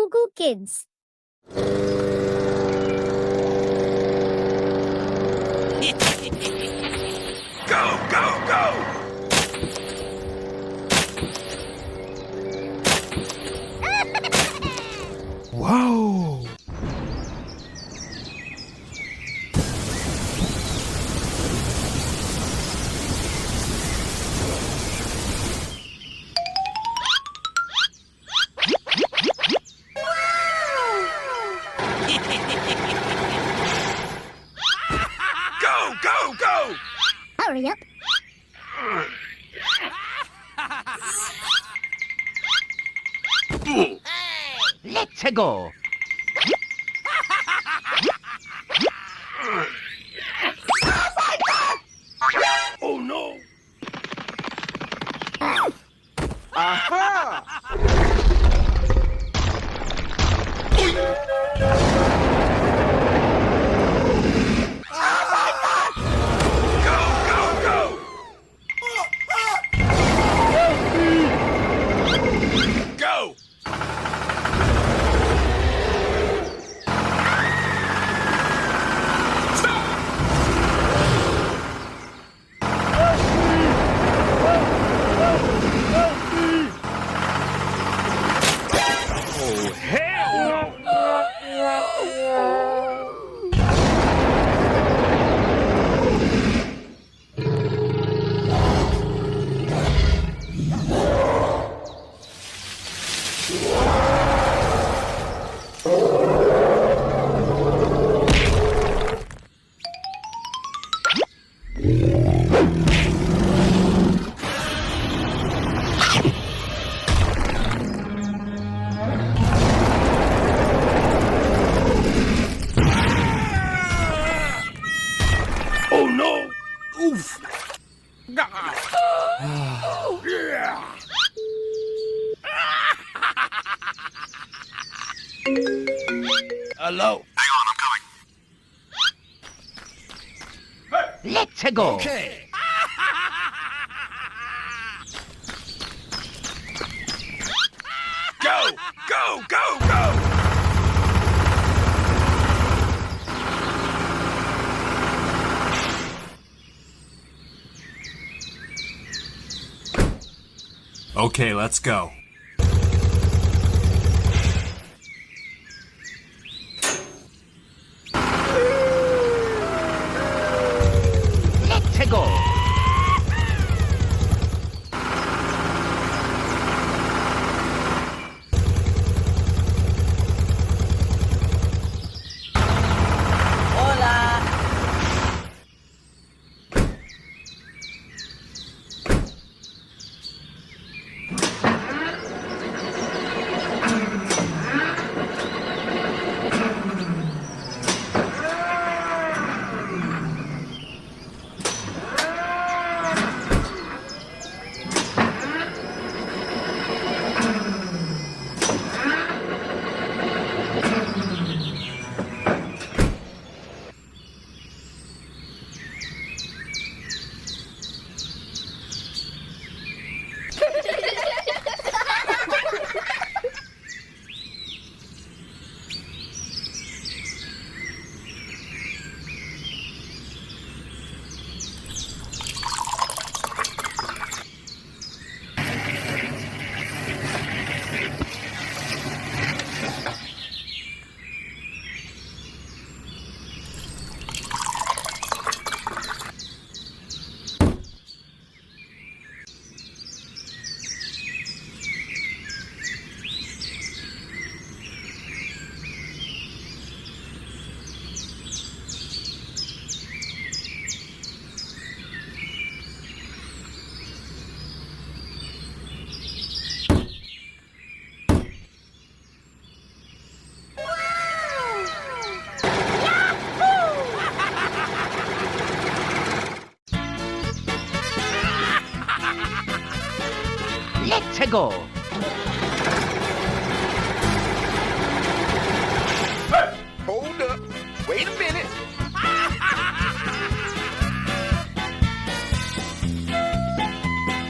Poogukids. Go, go, go! Whoa! Go, go, go! Hurry up. Let's go. Oh no! Aha! Go, go, go! Go! Oh, hell no! Oh no! Oof! Hello? Let's go. Okay. Go! Go! Go! Go! Okay, let's go. Let's go. Hola. Let's go. Hold up. Wait a minute.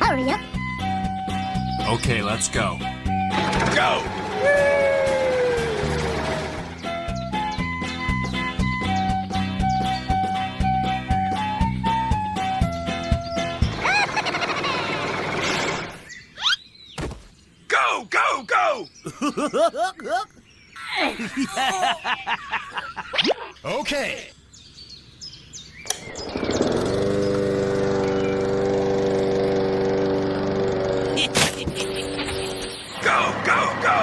Hurry up. Okay, let's go. Go! Okay. Go, go, go!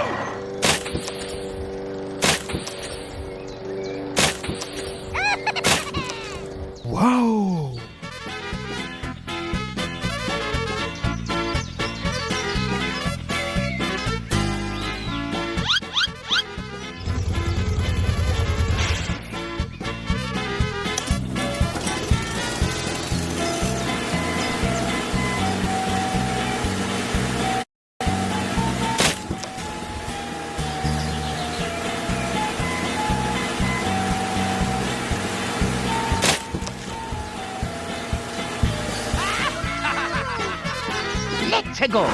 Whoa! Let's go.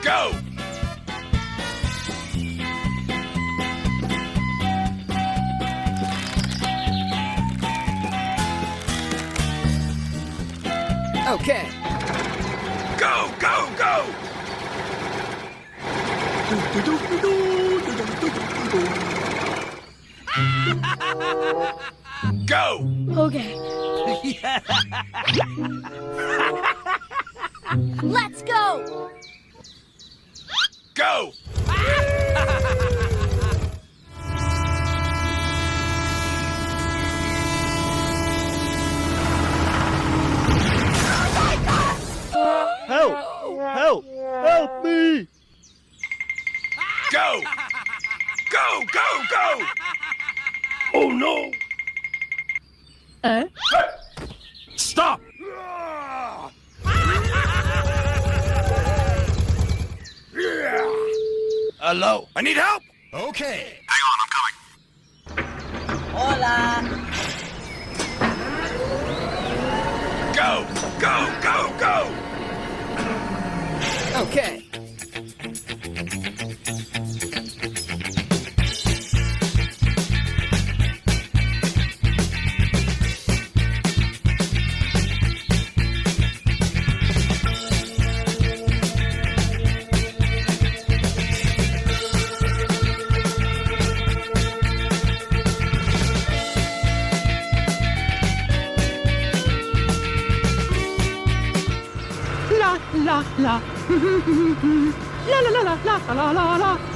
Go! Okay. Go, go, go! Go! Okay. Let's go. Go! Help! Help! Help me! Go! Go, go, go! Oh no! Stop! Hello? I need help! Okay. Hang on, I'm coming. Hola! Go! Go, go, go! Okay. La la la. La la la la la la la la.